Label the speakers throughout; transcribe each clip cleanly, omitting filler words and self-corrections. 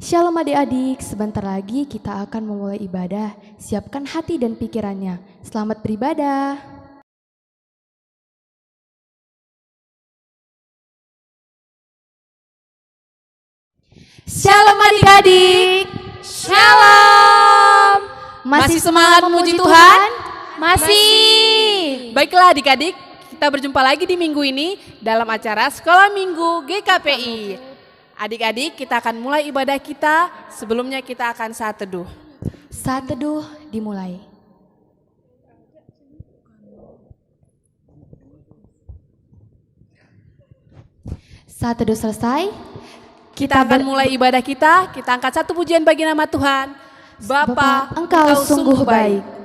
Speaker 1: Shalom adik-adik, sebentar lagi kita akan memulai ibadah. Siapkan hati dan pikirannya. Selamat beribadah.
Speaker 2: Shalom adik-adik. Shalom. Masih semangat memuji Tuhan? Masih. Baiklah adik-adik, kita berjumpa lagi di minggu ini dalam acara Sekolah Minggu GKPI. Adik-adik, kita akan mulai ibadah kita. Sebelumnya kita akan saat teduh.
Speaker 1: Saat teduh dimulai. Saat teduh selesai,
Speaker 2: Kita akan mulai ibadah kita. Kita angkat satu pujian bagi nama Tuhan. Bapa,
Speaker 1: Engkau sungguh baik.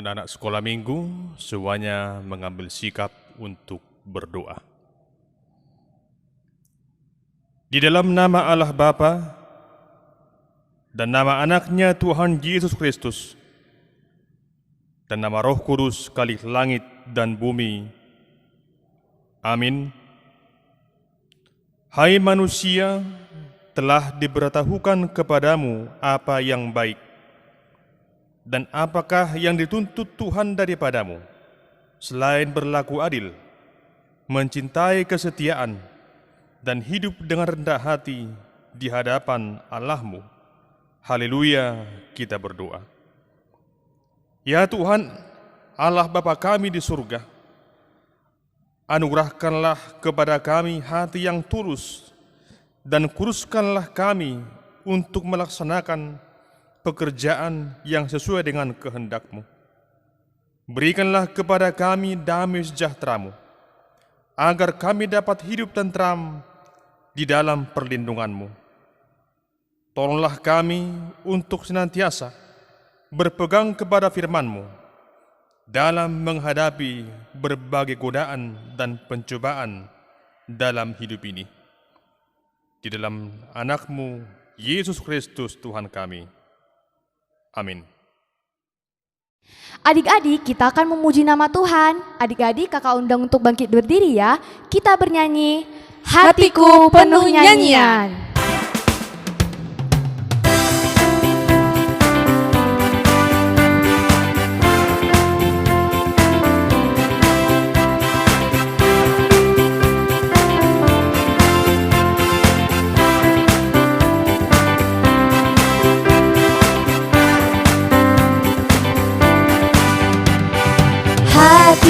Speaker 3: Anak-anak sekolah minggu semuanya mengambil sikap untuk berdoa. Di dalam nama Allah Bapa dan nama anaknya Tuhan Yesus Kristus dan nama Roh Kudus Khalik langit dan bumi. Amin. Hai manusia, telah diberitahukan kepadamu apa yang baik. Dan apakah yang dituntut Tuhan daripadamu, selain berlaku adil, mencintai kesetiaan, dan hidup dengan rendah hati di hadapan Allahmu? Haleluya, kita berdoa. Ya Tuhan, Allah Bapa kami di surga, anugerahkanlah kepada kami hati yang tulus, dan kuruskanlah kami untuk melaksanakan pekerjaan yang sesuai dengan kehendak-Mu. Berikanlah kepada kami damai sejahtera-Mu, agar kami dapat hidup tentram di dalam perlindungan-Mu. Tolonglah kami untuk senantiasa berpegang kepada firman-Mu dalam menghadapi berbagai godaan dan pencobaan dalam hidup ini. Di dalam anak-Mu, Yesus Kristus Tuhan kami. Amin.
Speaker 1: Adik-adik, kita akan memuji nama Tuhan. Adik-adik, kakak undang untuk bangkit berdiri ya. Kita bernyanyi, Hatiku Penuh Nyanyian.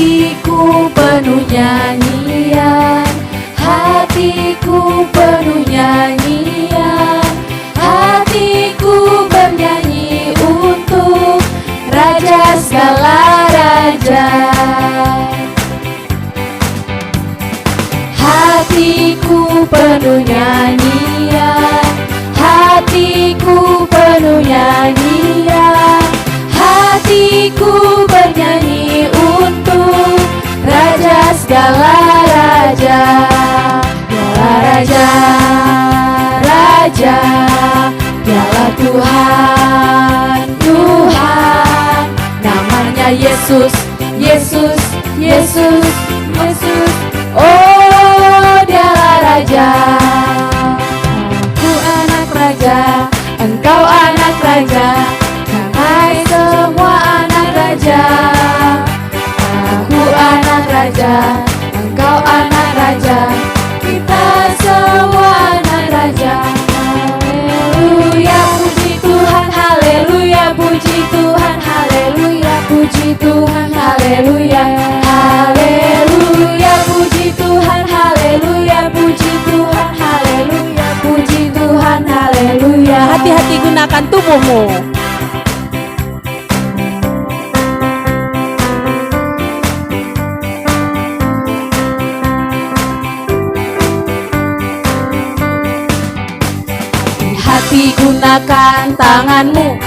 Speaker 1: Hatiku penuh nyanyian, hatiku penuh nyanyian, hatiku bernyanyi untuk Raja segala raja. Hatiku penuh nyanyian, hatiku penuh nyanyian, hatiku bernyanyi untuk Raja segala raja. Dialah Raja, Raja, Dialah Tuhan, Tuhan. Namanya Yesus, Yesus, Yesus, Yesus. Oh, Dialah Raja. Aku anak raja, engkau anak raja, kami semua anak raja. Aku anak raja, engkau anak raja, kita semua anak raja. Haleluya, puji Tuhan, haleluya, puji Tuhan, haleluya, puji Tuhan, haleluya, haleluya, puji Tuhan, haleluya, puji Tuhan, haleluya, puji Tuhan, haleluya.
Speaker 2: Hati-hati gunakan tubuhmu.
Speaker 1: Hati-hati gunakan tanganmu,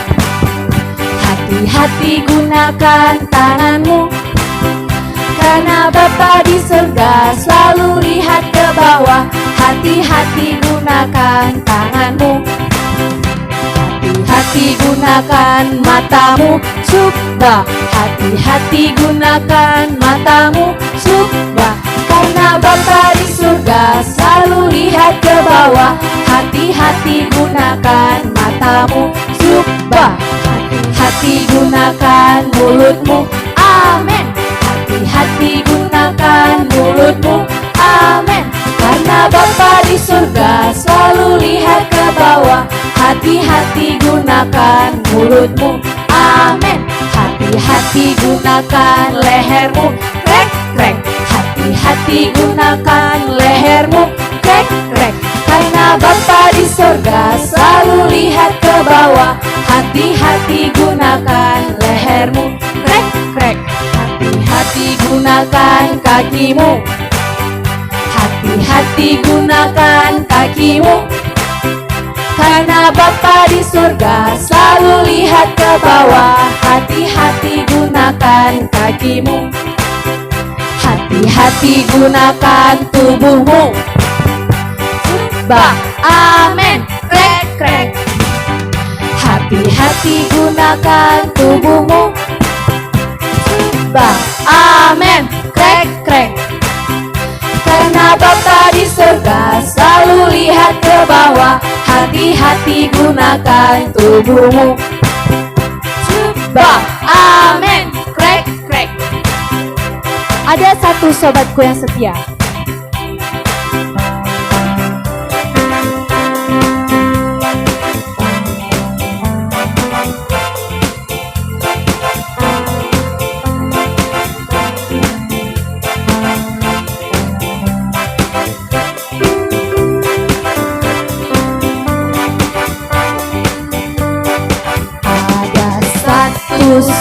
Speaker 1: hati-hati gunakan tanganmu, karena Bapa di surga selalu lihat ke bawah. Hati-hati gunakan tanganmu, hati-hati gunakan matamu, subah. Hati-hati gunakan matamu, subah, karena Bapa di surga selalu lihat ke bawah. Hati-hati gunakan matamu, subah. Hati-hati gunakan mulutmu, amin. Hati-hati gunakan mulutmu, amin, karena Bapa di surga selalu lihat ke bawah. Hati-hati gunakan mulutmu, amin. Hati-hati gunakan lehermu, krek krek. Hati-hati gunakan lehermu, krek krek, karena Bapa di surga selalu lihat ke bawah. Hati-hati gunakan lehermu, krek krek. Hati-hati gunakan kakimu, hati-hati gunakan kakimu, karena Bapa di surga selalu lihat ke bawah. Hati-hati gunakan kakimu, hati-hati gunakan tubuhmu, subah, amin, krek krek. Hati-hati gunakan tubuhmu, subah, amin, krek krek, karena Bapa di surga selalu lihat ke bawah. Hati-hati gunakan tubuhmu, subah, amin, krek krek. Ada satu sobatku yang setia.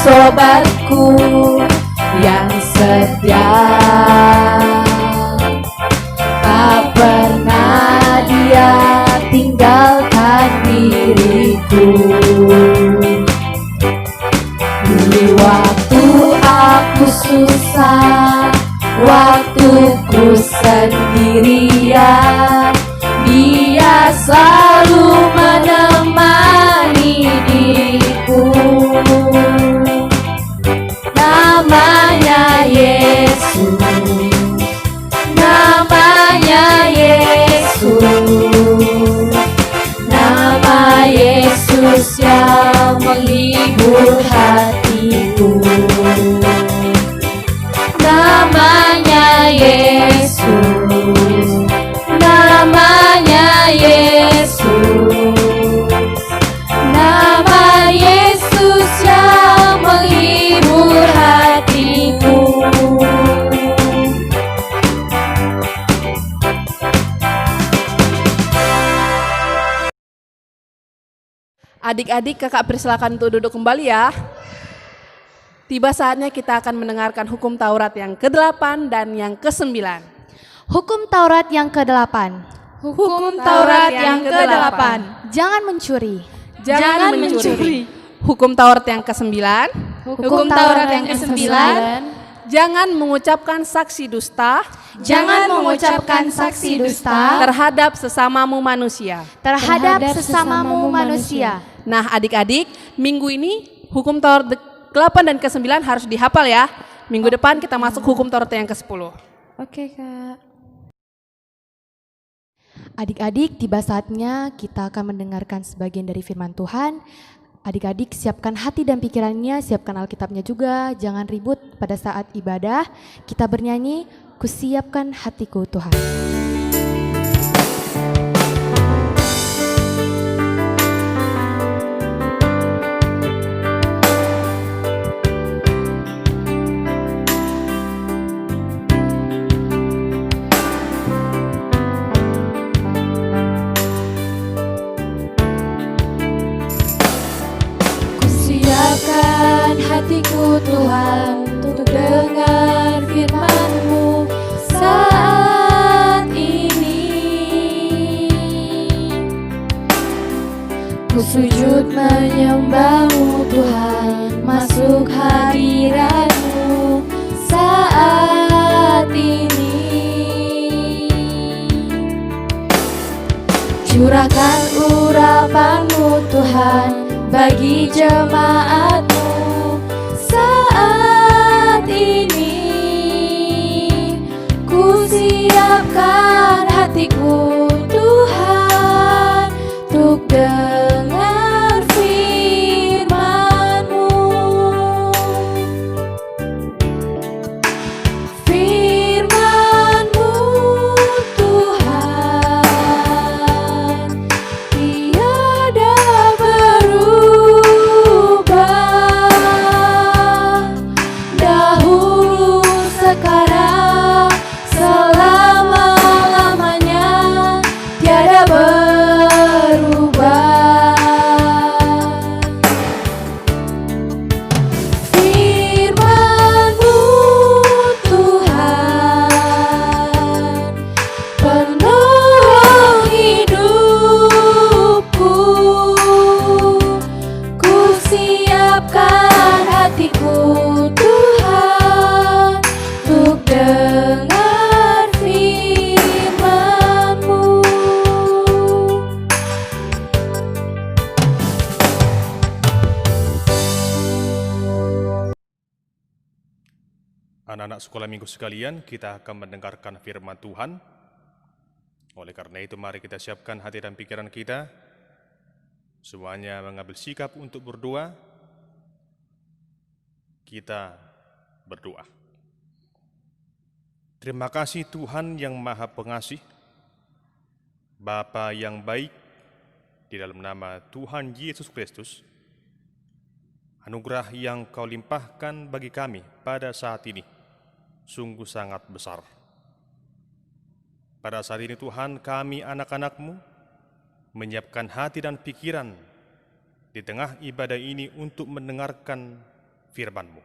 Speaker 1: Sobatku yang setia, tak pernah dia tinggalkan diriku. Di waktu aku susah, waktuku sendirian, dia selalu menemani diriku. Namanya Yesus, namanya Yesus, nama Yesus
Speaker 2: Adik-adik, kakak persilakan untuk duduk kembali ya. Tiba saatnya kita akan mendengarkan hukum Taurat yang ke-8 dan yang ke-9.
Speaker 1: Hukum Taurat yang ke-8.
Speaker 2: Hukum Taurat yang ke-8.
Speaker 1: Jangan mencuri.
Speaker 2: Jangan mencuri. Hukum Taurat yang ke-9.
Speaker 1: Hukum Taurat yang ke-9.
Speaker 2: Jangan mengucapkan saksi dusta.
Speaker 1: Jangan mengucapkan saksi dusta
Speaker 2: terhadap sesamamu manusia.
Speaker 1: terhadap sesamamu manusia.
Speaker 2: Nah adik-adik, minggu ini hukum Taurat ke-8 dan ke-9 harus dihafal ya. Minggu depan kita masuk hukum Taurat yang ke-10.
Speaker 1: Oke, Kak. Adik-adik, tiba saatnya kita akan mendengarkan sebagian dari firman Tuhan. Adik-adik, siapkan hati dan pikirannya, siapkan Alkitabnya juga. Jangan ribut pada saat ibadah. Kita bernyanyi, "Kusiapkan hatiku Tuhan." Kusiapkan hatiku Tuhan untuk dengar firman-Mu saat ini. Ku sujud menyembah-Mu Tuhan, masuk hadirat-Mu saat ini. Curahkan urapan-Mu Tuhan bagi jemaat-Mu saat ini. Ku siapkan hatiku Tuhan untuk dengar firman-Mu. Firman-Mu Tuhan tiada berubah, dahulu sekarang selama-lamanya tiada berubah. Firman-Mu Tuhan penuh hidupku. Ku siapkan hatiku Tuhan untuk dengar firman-Mu.
Speaker 3: Anak-anak sekolah minggu sekalian, kita akan mendengarkan firman Tuhan. Oleh karena itu, mari kita siapkan hati dan pikiran kita. Semuanya mengambil sikap untuk berdoa. Kita berdoa. Terima kasih Tuhan yang Maha Pengasih, Bapa yang baik, di dalam nama Tuhan Yesus Kristus. Anugerah yang Kau limpahkan bagi kami pada saat ini sungguh sangat besar. Pada saat ini Tuhan, kami anak-anak-Mu menyiapkan hati dan pikiran di tengah ibadah ini untuk mendengarkan firman-Mu.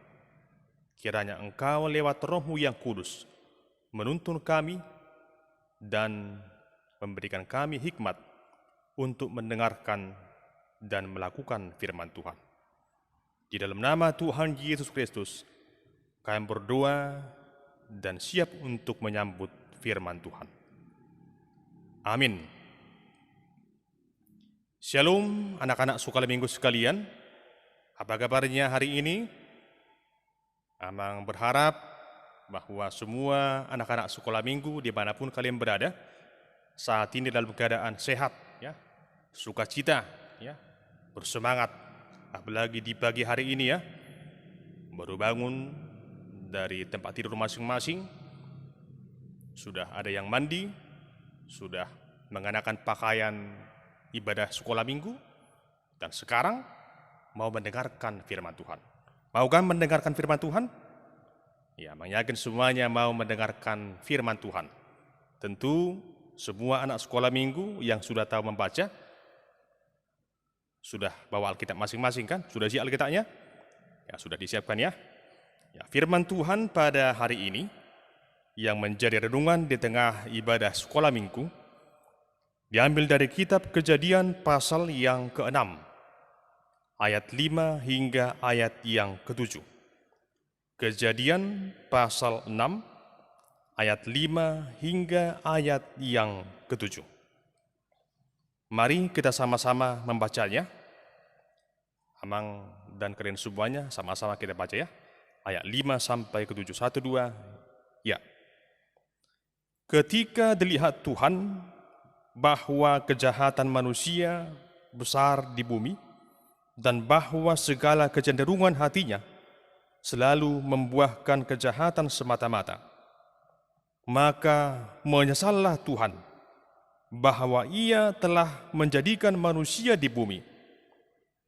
Speaker 3: Kiranya Engkau lewat Roh-Mu yang kudus menuntun kami dan memberikan kami hikmat untuk mendengarkan dan melakukan firman Tuhan. Di dalam nama Tuhan Yesus Kristus, kami berdoa dan siap untuk menyambut firman Tuhan. Amin. Shalom anak-anak sekolah minggu sekalian. Apa kabarnya hari ini? Amang berharap bahwa semua anak-anak sekolah minggu dimanapun kalian berada saat ini dalam keadaan sehat, ya, sukacita, ya, bersemangat. Apalagi di pagi hari ini ya, baru bangun dari tempat tidur masing-masing, sudah ada yang mandi, sudah mengenakan pakaian ibadah sekolah minggu, dan sekarang mau mendengarkan firman Tuhan. Maukah mendengarkan firman Tuhan? Ya, yakin semuanya mau mendengarkan firman Tuhan. Tentu semua anak sekolah minggu yang sudah tahu membaca Sudah bawa Alkitab masing-masing kan? Sudah siap Alkitabnya? Ya, sudah disiapkan ya. Ya, firman Tuhan pada hari ini yang menjadi renungan di tengah ibadah sekolah minggu diambil dari kitab Kejadian pasal yang ke-6, ayat 5 hingga ayat yang ke-7. Kejadian pasal 6, ayat 5 hingga ayat yang ke-7. Mari kita sama-sama membacanya. Amang dan kalian semuanya sama-sama kita baca ya. Ayat 5 sampai ke-7. 1, 2, ya. Ketika dilihat Tuhan bahwa kejahatan manusia besar di bumi dan bahwa segala kecenderungan hatinya selalu membuahkan kejahatan semata-mata, maka menyesallah Tuhan bahwa Ia telah menjadikan manusia di bumi,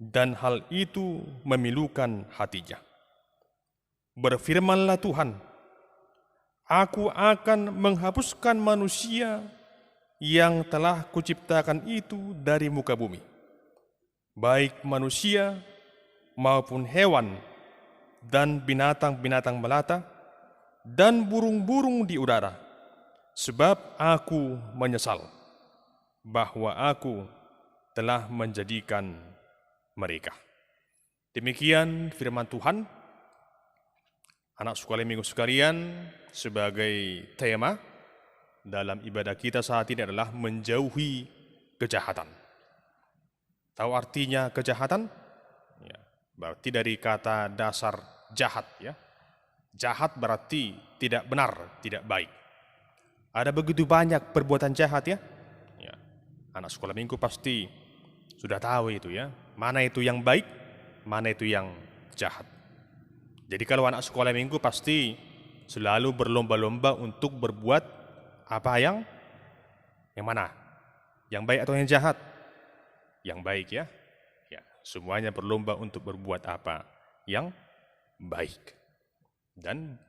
Speaker 3: dan hal itu memilukan hatinya. Berfirmanlah Tuhan, Aku akan menghapuskan manusia yang telah kuciptakan itu dari muka bumi, baik manusia maupun hewan dan binatang-binatang melata dan burung-burung di udara, sebab aku menyesal bahwa aku telah menjadikan mereka. Demikian firman Tuhan. Anak sekolah minggu sekalian, sebagai tema dalam ibadah kita saat ini adalah menjauhi kejahatan. Tahu artinya kejahatan? Ya, berarti dari kata dasar jahat ya. Jahat berarti tidak benar, tidak baik. Ada begitu banyak perbuatan jahat ya. Ya. Anak sekolah minggu pasti sudah tahu itu ya. Mana itu yang baik, mana itu yang jahat. Jadi kalau anak sekolah minggu pasti selalu berlomba-lomba untuk berbuat apa yang mana? Yang baik atau yang jahat? Yang baik ya. Ya, semuanya berlomba untuk berbuat apa yang baik. Dan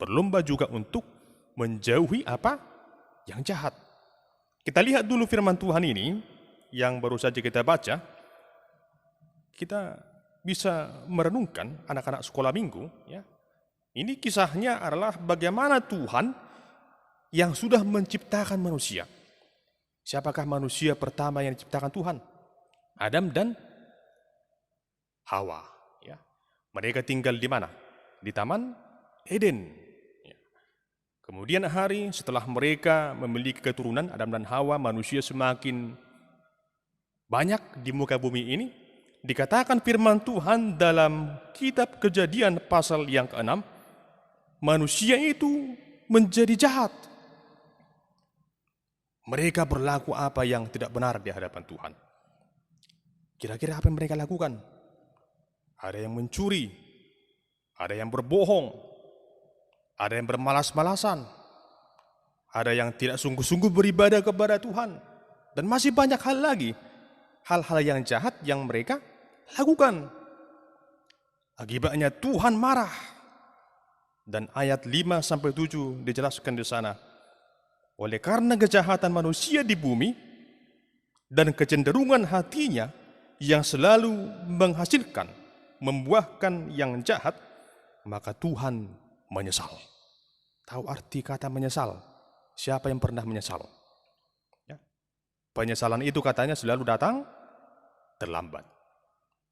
Speaker 3: berlomba juga untuk menjauhi apa yang jahat. Kita lihat dulu firman Tuhan ini yang baru saja kita baca. Kita bisa merenungkan anak-anak sekolah minggu ya. Ini kisahnya adalah bagaimana Tuhan yang sudah menciptakan manusia. Siapakah manusia pertama yang diciptakan Tuhan? Adam dan Hawa ya. Mereka tinggal di mana? Di Taman Eden. Ya. Kemudian hari setelah mereka memiliki keturunan Adam dan Hawa, manusia semakin banyak di muka bumi ini. Dikatakan firman Tuhan dalam kitab Kejadian pasal yang ke-6, manusia itu menjadi jahat. Mereka berlaku apa yang tidak benar di hadapan Tuhan. Kira-kira apa yang mereka lakukan? Ada yang mencuri, ada yang berbohong, ada yang bermalas-malasan, ada yang tidak sungguh-sungguh beribadah kepada Tuhan, dan masih banyak hal lagi. Hal-hal yang jahat yang mereka lakukan. Akibatnya Tuhan marah. Dan ayat 5-7 dijelaskan di sana. Oleh karena kejahatan manusia di bumi dan kecenderungan hatinya yang selalu menghasilkan, membuahkan yang jahat, maka Tuhan menyesal. Tahu arti kata menyesal? Siapa yang pernah menyesal? Ya. Penyesalan itu katanya selalu datang terlambat.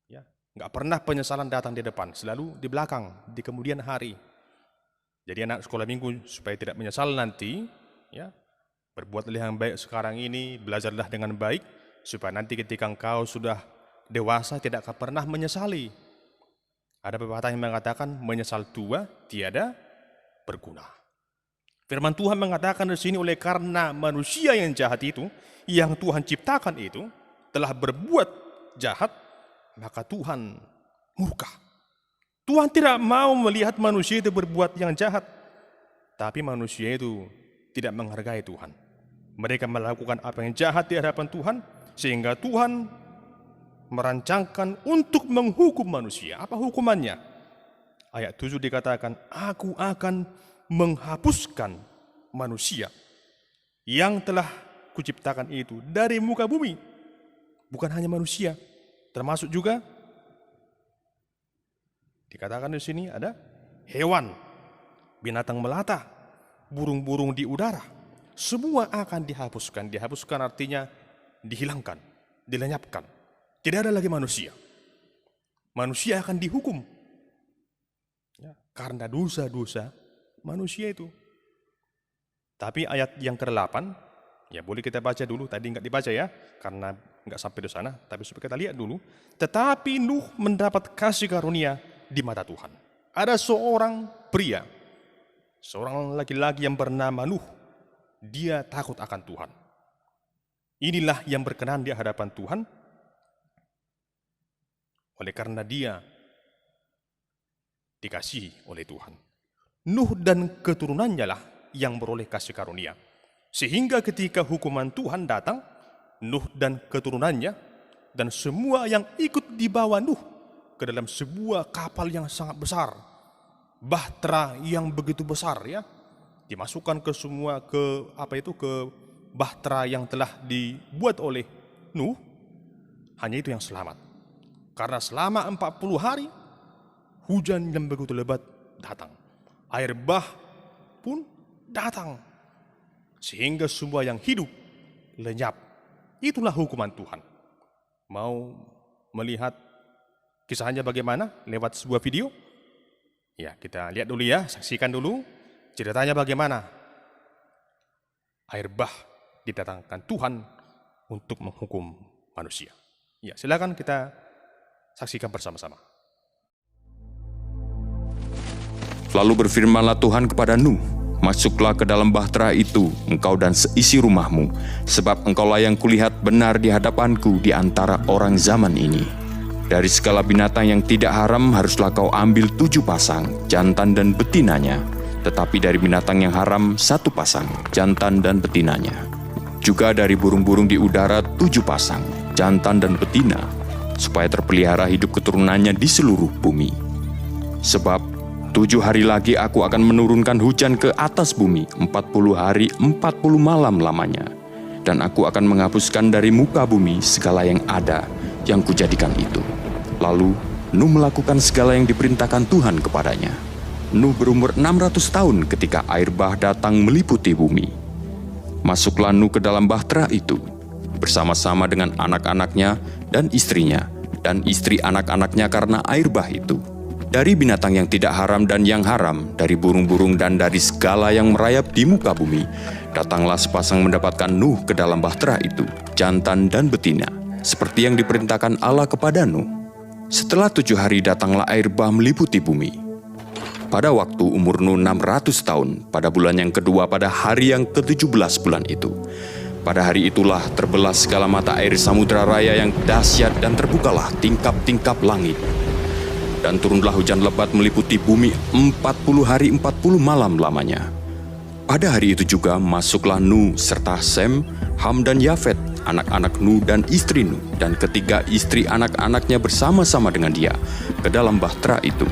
Speaker 3: Ya, nggak pernah penyesalan datang di depan, selalu di belakang, di kemudian hari. Jadi anak sekolah minggu supaya tidak menyesal nanti, ya, berbuatlah yang baik sekarang ini, belajarlah dengan baik, supaya nanti ketika engkau sudah dewasa tidak akan pernah menyesali. Ada pepatah yang mengatakan menyesal tua tiada berguna. Firman Tuhan mengatakan di sini oleh karena manusia yang jahat itu, yang Tuhan ciptakan itu, telah berbuat jahat, maka Tuhan murka. Tuhan tidak mau melihat manusia itu berbuat yang jahat, tapi manusia itu tidak menghargai Tuhan. Mereka melakukan apa yang jahat di hadapan Tuhan, sehingga Tuhan merancangkan untuk menghukum manusia. Apa hukumannya? Ayat 7 dikatakan, Aku akan menghapuskan manusia yang telah kuciptakan itu dari muka bumi. Bukan hanya manusia, Termasuk juga dikatakan di sini ada hewan, binatang melata, burung-burung di udara. Semua akan dihapuskan. Dihapuskan artinya dihilangkan, dilenyapkan. Tidak ada lagi manusia. Manusia akan dihukum ya, karena dosa-dosa manusia itu. Tapi ayat yang ke-8, ya boleh kita baca dulu. Tadi enggak dibaca ya, karena enggak sampai di sana. Tapi supaya kita lihat dulu. Tetapi Nuh mendapat kasih karunia di mata Tuhan. Ada seorang pria, seorang laki-laki yang bernama Nuh. Dia takut akan Tuhan. Inilah yang berkenan di hadapan Tuhan. Oleh karena dia dikasihi oleh Tuhan. Nuh dan keturunannya lah yang beroleh kasih karunia. Sehingga ketika hukuman Tuhan datang, Nuh dan keturunannya dan semua yang ikut dibawa Nuh ke dalam sebuah kapal yang sangat besar, bahtera yang begitu besar ya, dimasukkan ke semua ke bahtera yang telah dibuat oleh Nuh. Hanya itu yang selamat. Karena selama 40 hari hujan yang begitu lebat datang. Air bah pun datang. Sehingga semua yang hidup lenyap. Itulah hukuman Tuhan. Mau melihat kisahnya bagaimana lewat sebuah video? Ya, kita lihat dulu ya, saksikan dulu. Ceritanya bagaimana air bah didatangkan Tuhan untuk menghukum manusia. Ya, silakan kita saksikan bersama-sama.
Speaker 4: Lalu berfirmanlah Tuhan kepada Nuh, masuklah ke dalam bahtera itu, engkau dan seisi rumahmu, sebab engkaulah yang kulihat benar di hadapanku di antara orang zaman ini. Dari segala binatang yang tidak haram haruslah kau ambil 7 pasang, jantan dan betinanya. Tetapi dari binatang yang haram 1 pasang, jantan dan betinanya. Juga dari burung-burung di udara 7 pasang, jantan dan betina, supaya terpelihara hidup keturunannya di seluruh bumi. Sebab 7 hari lagi aku akan menurunkan hujan ke atas bumi 40 hari 40 malam lamanya. Dan aku akan menghapuskan dari muka bumi segala yang ada yang kujadikan itu. Lalu Nuh melakukan segala yang diperintahkan Tuhan kepadanya. Nuh berumur 600 tahun ketika air bah datang meliputi bumi. Masuklah Nuh ke dalam bahtera itu, bersama-sama dengan anak-anaknya dan istrinya, dan istri anak-anaknya karena air bah itu. Dari binatang yang tidak haram dan yang haram, dari burung-burung dan dari segala yang merayap di muka bumi, datanglah sepasang mendapatkan Nuh ke dalam bahtera itu, jantan dan betina, seperti yang diperintahkan Allah kepada Nuh. Setelah 7 hari datanglah air bah meliputi bumi. Pada waktu umur Nuh 600 tahun, pada bulan yang kedua pada hari yang ke-17 bulan itu. Pada hari itulah terbelah segala mata air samudra raya yang dahsyat dan terbukalah tingkap-tingkap langit. Dan turunlah hujan lebat meliputi bumi 40 hari 40 malam lamanya. Pada hari itu juga masuklah Nuh serta Sem, Ham dan Yafet, anak-anak Nuh dan istri Nuh, dan ketiga istri anak-anaknya bersama-sama dengan dia ke dalam bahtera itu.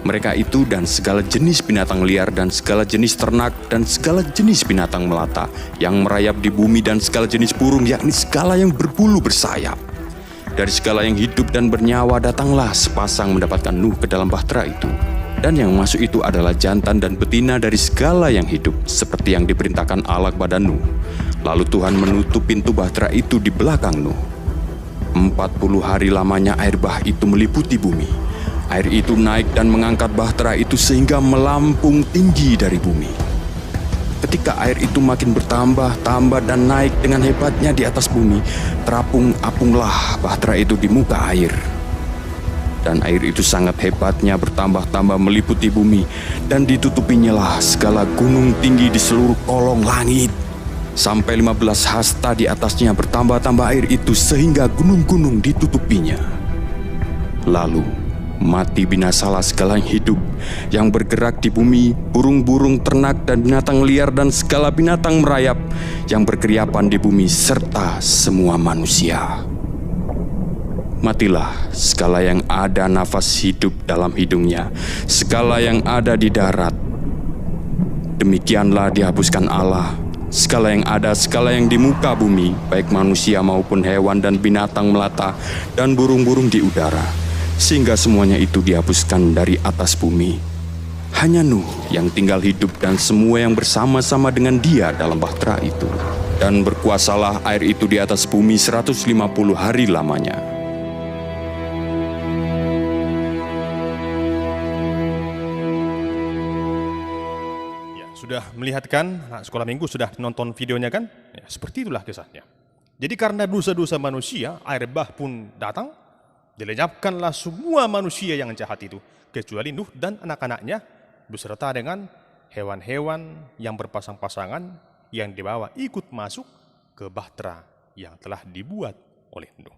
Speaker 4: Mereka itu dan segala jenis binatang liar dan segala jenis ternak dan segala jenis binatang melata yang merayap di bumi dan segala jenis burung, yakni segala yang berbulu bersayap. Dari segala yang hidup dan bernyawa datanglah sepasang mendapatkan Nuh ke dalam bahtera itu. Dan yang masuk itu adalah jantan dan betina dari segala yang hidup, seperti yang diperintahkan Allah kepada Nuh. Lalu Tuhan menutup pintu bahtera itu di belakang Nuh. 40 hari lamanya air bah itu meliputi bumi. Air itu naik dan mengangkat bahtera itu sehingga melampung tinggi dari bumi. Ketika air itu makin bertambah dan naik dengan hebatnya di atas bumi, terapung-apunglah bahtera itu di muka air. Dan air itu sangat hebatnya bertambah-tambah meliputi bumi, dan ditutupinya segala gunung tinggi di seluruh kolong langit. Sampai 15 hasta di atasnya bertambah-tambah air itu sehingga gunung-gunung ditutupinya. Lalu mati binasalah segala yang hidup yang bergerak di bumi, burung-burung, ternak dan binatang liar dan segala binatang merayap yang berkeriapan di bumi serta semua manusia. Matilah segala yang ada nafas hidup dalam hidungnya, segala yang ada di darat. Demikianlah dihapuskan Allah Segala yang ada, segala yang di muka bumi, baik manusia maupun hewan dan binatang melata, dan burung-burung di udara, sehingga semuanya itu dihapuskan dari atas bumi. Hanya Nuh yang tinggal hidup dan semua yang bersama-sama dengan dia dalam bahtera itu. Dan berkuasalah air itu di atas bumi 150 hari lamanya.
Speaker 3: Sudah melihat kan, anak sekolah minggu sudah nonton videonya kan? Ya, seperti itulah kisahnya. Jadi karena dosa-dosa manusia, air bah pun datang, dilenyapkanlah semua manusia yang jahat itu, kecuali Nuh dan anak-anaknya, beserta dengan hewan-hewan yang berpasang-pasangan yang dibawa ikut masuk ke bahtera yang telah dibuat oleh Nuh.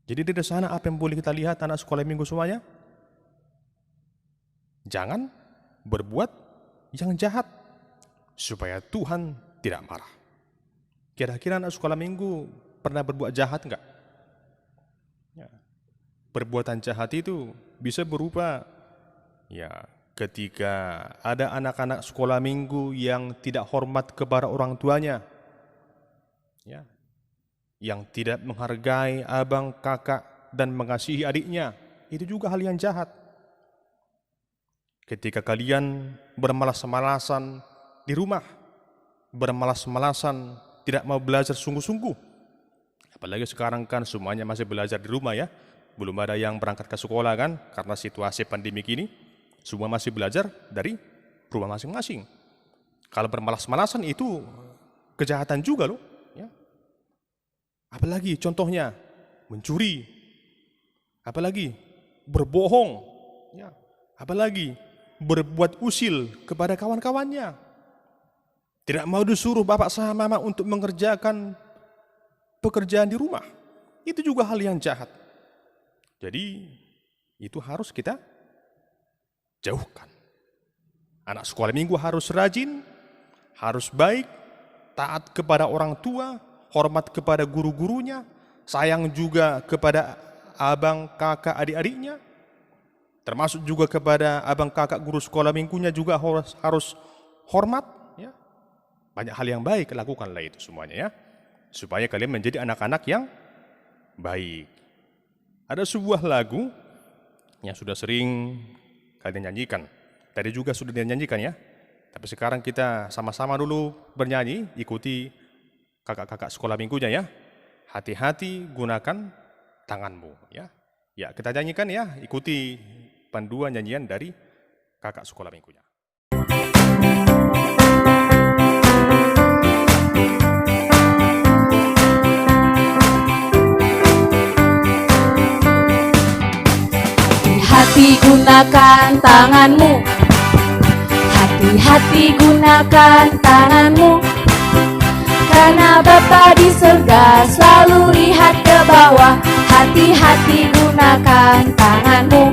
Speaker 3: Jadi dari sana apa yang boleh kita lihat anak sekolah minggu semuanya? Jangan berbuat yang jahat, supaya Tuhan tidak marah. Kira-kira anak sekolah minggu pernah berbuat jahat enggak? Ya. Perbuatan jahat itu bisa berupa ketika ada anak-anak sekolah minggu yang tidak hormat kepada orang tuanya, yang tidak menghargai abang, kakak, dan mengasihi adiknya, itu juga hal yang jahat. Ketika kalian bermalas-malasan di rumah, bermalas-malasan, tidak mau belajar sungguh-sungguh. Apalagi sekarang kan semuanya masih belajar di rumah ya. Belum ada yang berangkat ke sekolah kan, karena situasi pandemi ini. Semua masih belajar dari rumah masing-masing. Kalau bermalas-malasan itu kejahatan juga loh. Ya. Apalagi contohnya, mencuri. Apalagi berbohong. Ya. Apalagi berbuat usil kepada kawan-kawannya. Tidak mau disuruh bapak sama mama untuk mengerjakan pekerjaan di rumah. Itu juga hal yang jahat. Jadi itu harus kita jauhkan. Anak sekolah minggu harus rajin, harus baik, taat kepada orang tua, hormat kepada guru-gurunya, sayang juga kepada abang, kakak, adik-adiknya. Termasuk juga kepada abang, kakak, guru sekolah minggunya juga harus hormat. Banyak hal yang baik, lakukanlah itu semuanya ya. Supaya kalian menjadi anak-anak yang baik. Ada sebuah lagu yang sudah sering kalian nyanyikan. Tadi juga sudah dinyanyikan ya. Tapi sekarang kita sama-sama dulu bernyanyi, ikuti kakak-kakak sekolah minggunya ya. Hati-hati gunakan tanganmu ya. Ya, kita nyanyikan ya, ikuti panduan nyanyian dari kakak sekolah minggunya.
Speaker 5: Hati-hati gunakan tanganmu, hati-hati gunakan tanganmu, karena Bapa di surga selalu lihat ke bawah. Hati-hati gunakan tanganmu,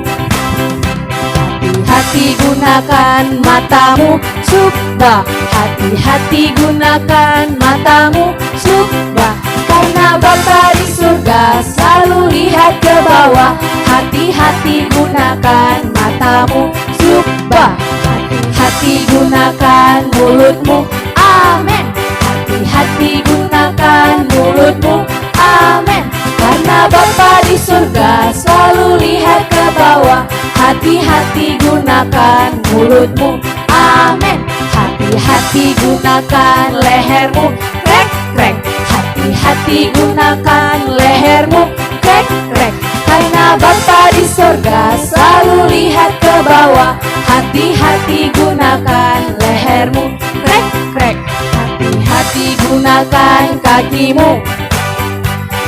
Speaker 5: hati-hati gunakan matamu, subah. Hati-hati gunakan matamu, subah, karena Bapa di surga selalu lihat ke bawah. Hati-hati gunakan matamu, subah. Hati-hati gunakan mulutmu, amin. Hati-hati gunakan mulutmu, amin, karena Bapa di surga selalu lihat ke bawah. Hati-hati gunakan mulutmu, amin. Hati-hati gunakan lehermu, krek krek. Hati-hati gunakan lehermu, krek krek, karena Bapa di surga selalu lihat ke bawah. Hati-hati gunakan lehermu, krek krek. Hati-hati gunakan kakimu,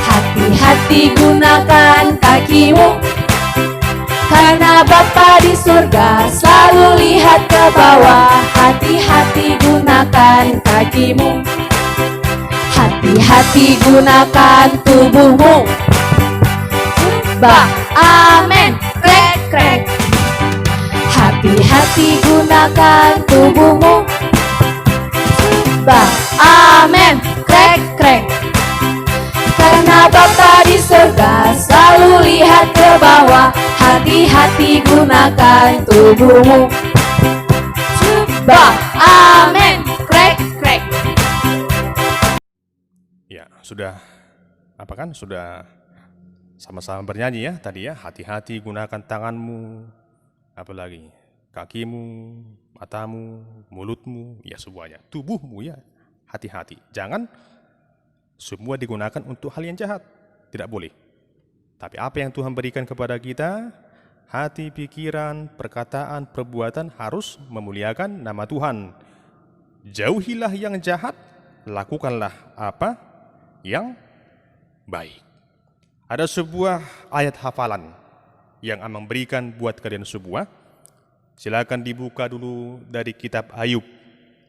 Speaker 5: hati-hati gunakan kakimu, karena Bapa di surga selalu lihat ke bawah. Hati-hati gunakan kakimu, hati-hati gunakan tubuhmu, subah, amin, krek krek. Hati-hati gunakan tubuhmu, subah, amin, krek krek, karena Bapa di surga selalu lihat ke bawah. Hati-hati gunakan tubuhmu, subah, amin, krek krek.
Speaker 3: sudah sudah sama-sama bernyanyi ya tadi ya, hati-hati gunakan tanganmu, apalagi kakimu, matamu, mulutmu, ya semuanya, tubuhmu ya, hati-hati. Jangan semua digunakan untuk hal yang jahat, tidak boleh. Tapi apa yang Tuhan berikan kepada kita, hati, pikiran, perkataan, perbuatan harus memuliakan nama Tuhan. Jauhilah yang jahat, lakukanlah apa yang baik. Ada sebuah ayat hafalan yang Amang berikan buat kalian semua. Silakan dibuka dulu dari kitab Ayub.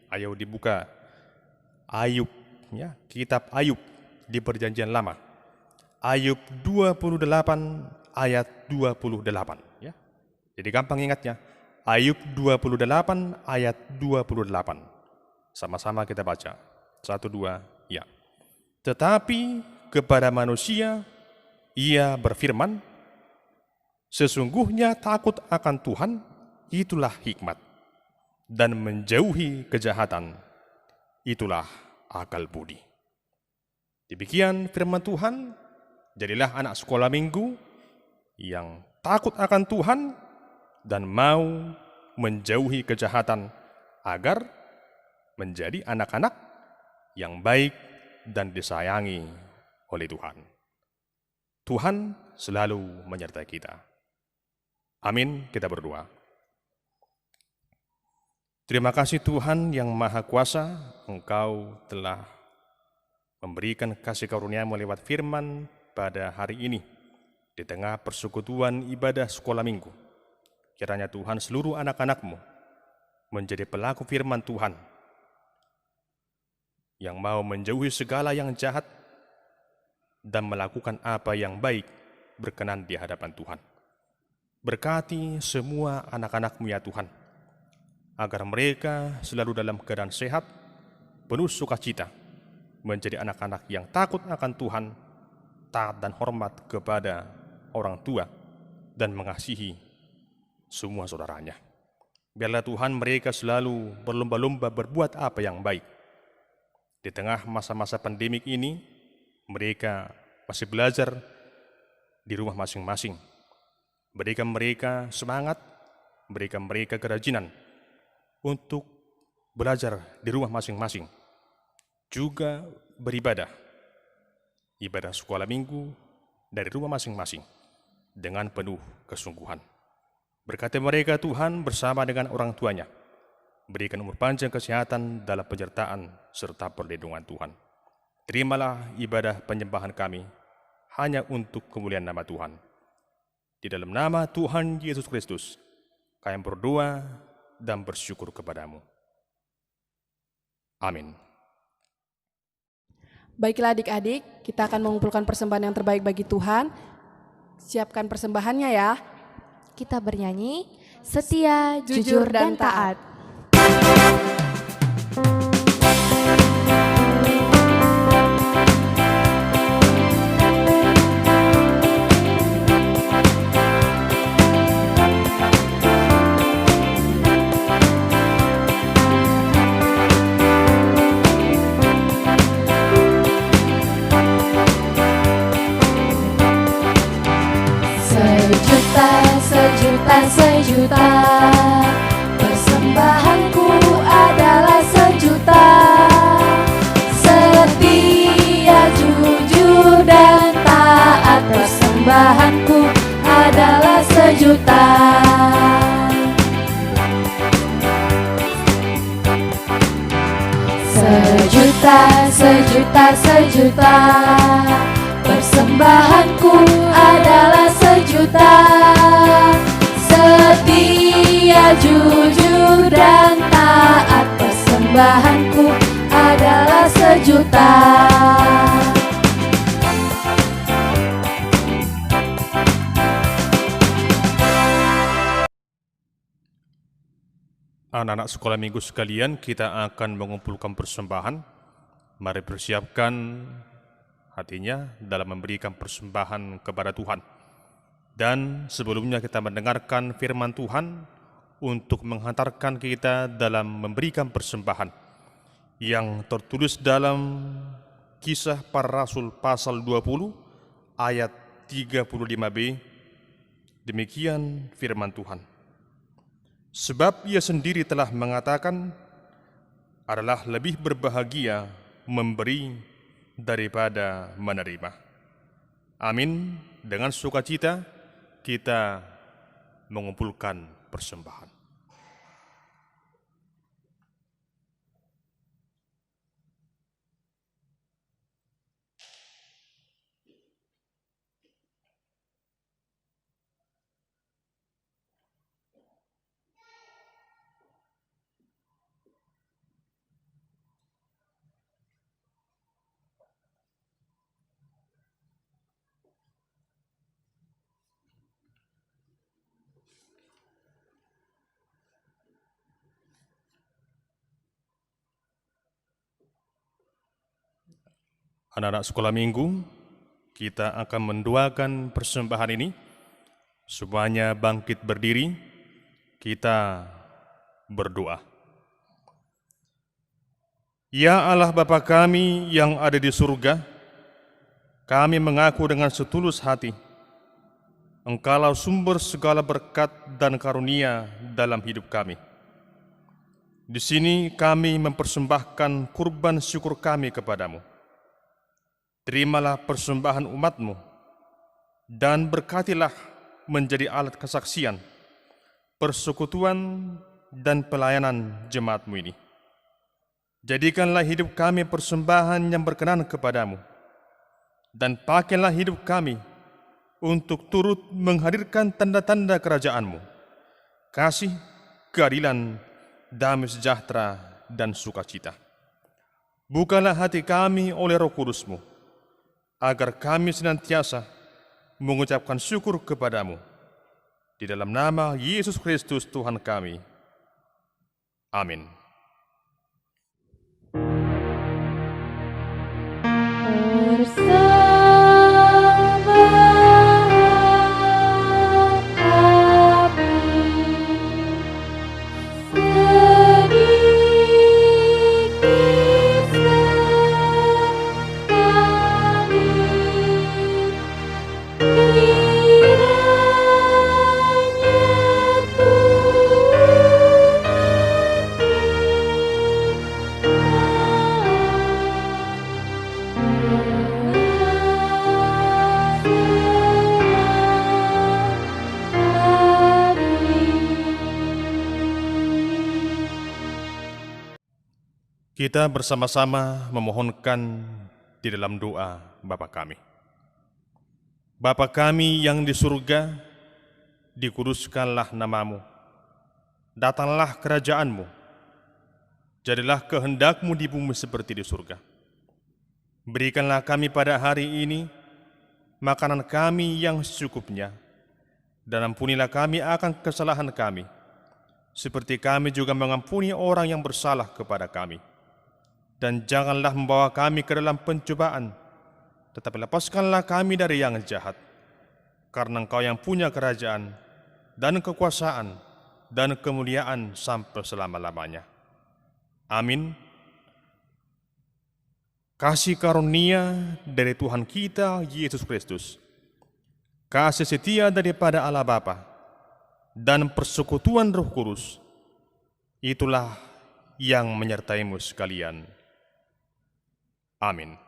Speaker 3: Ayo dibuka Ayub ya, kitab Ayub di Perjanjian Lama. Ayub 28 ayat 28 ya. Jadi gampang ingatnya. Ayub 28 ayat 28. Sama-sama kita baca. 1 2 ya. Tetapi kepada manusia ia berfirman, sesungguhnya takut akan Tuhan itulah hikmat, dan menjauhi kejahatan itulah akal budi. Demikian firman Tuhan. Jadilah anak sekolah minggu yang takut akan Tuhan dan mau menjauhi kejahatan agar menjadi anak-anak yang baik dan disayangi oleh Tuhan. Tuhan selalu menyertai kita. Amin, kita berdoa. Terima kasih Tuhan yang Maha Kuasa, Engkau telah memberikan kasih karunia-Mu lewat firman pada hari ini, di tengah persekutuan ibadah sekolah minggu. Kiranya Tuhan seluruh anak-anak-Mu menjadi pelaku firman Tuhan, yang mau menjauhi segala yang jahat dan melakukan apa yang baik berkenan di hadapan Tuhan. Berkati semua anak-anak-Mu ya Tuhan, agar mereka selalu dalam keadaan sehat, penuh sukacita, menjadi anak-anak yang takut akan Tuhan, taat dan hormat kepada orang tua, dan mengasihi semua saudaranya. Biarlah Tuhan mereka selalu berlomba-lomba berbuat apa yang baik. Di tengah masa-masa pandemik ini, mereka masih belajar di rumah masing-masing. Berikan mereka semangat, berikan mereka kerajinan untuk belajar di rumah masing-masing. Juga beribadah, ibadah sekolah minggu dari rumah masing-masing dengan penuh kesungguhan. Berkati mereka Tuhan bersama dengan orang tuanya. Berikan umur panjang, kesehatan dalam penyertaan serta perlindungan Tuhan. Terimalah ibadah penyembahan kami hanya untuk kemuliaan nama Tuhan. Di dalam nama Tuhan Yesus Kristus, kami berdoa dan bersyukur kepadamu. Amin.
Speaker 2: Baiklah adik-adik, kita akan mengumpulkan persembahan yang terbaik bagi Tuhan. Siapkan persembahannya ya.
Speaker 1: Kita bernyanyi, setia, jujur, dan taat.
Speaker 5: Sejuta, persembahanku adalah sejuta. Setia, jujur, dan taat, persembahanku adalah sejuta. Sejuta, persembahanku adalah sejuta. Setia, jujur, dan taat, persembahanku adalah sejuta.
Speaker 3: Anak-anak sekolah minggu sekalian, kita akan mengumpulkan persembahan. Mari persiapkan hatinya dalam memberikan persembahan kepada Tuhan. Dan sebelumnya kita mendengarkan firman Tuhan untuk menghantarkan kita dalam memberikan persembahan yang tertulis dalam Kisah Para Rasul pasal 20 ayat 35b. Demikian firman Tuhan. Sebab ia sendiri telah mengatakan, adalah lebih berbahagia memberi daripada menerima. Amin. Dengan sukacita kita mengumpulkan persembahan. Anak-anak sekolah minggu, kita akan mendoakan persembahan ini. Semuanya bangkit berdiri, kita berdoa. Ya Allah Bapa kami yang ada di surga, kami mengaku dengan setulus hati, Engkaulah sumber segala berkat dan karunia dalam hidup kami. Di sini kami mempersembahkan kurban syukur kami kepadamu. Terimalah persembahan umat-Mu dan berkatilah menjadi alat kesaksian, persekutuan dan pelayanan jemaat-Mu ini. Jadikanlah hidup kami persembahan yang berkenan kepadamu, dan pakailah hidup kami untuk turut menghadirkan tanda-tanda kerajaan-Mu, kasih, keadilan, damai sejahtera, dan sukacita. Bukalah hati kami oleh Roh Kudus-Mu, agar kami senantiasa mengucapkan syukur kepadamu. Di dalam nama Yesus Kristus Tuhan kami. Amin. Kita bersama-sama memohonkan di dalam doa Bapa kami. Bapa kami yang di surga, dikuduskanlah namamu. Datanglah kerajaan-Mu. Jadilah kehendak-Mu di bumi seperti di surga. Berikanlah kami pada hari ini makanan kami yang secukupnya, dan ampunilah kami akan kesalahan kami, seperti kami juga mengampuni orang yang bersalah kepada kami. Dan janganlah membawa kami ke dalam pencobaan, tetapi lepaskanlah kami dari yang jahat. Karena Engkau yang punya kerajaan, dan kekuasaan, dan kemuliaan sampai selama-lamanya. Amin. Kasih karunia dari Tuhan kita, Yesus Kristus, kasih setia daripada Allah Bapa, dan persekutuan Roh Kudus, itulah yang menyertaimu sekalian. Amin.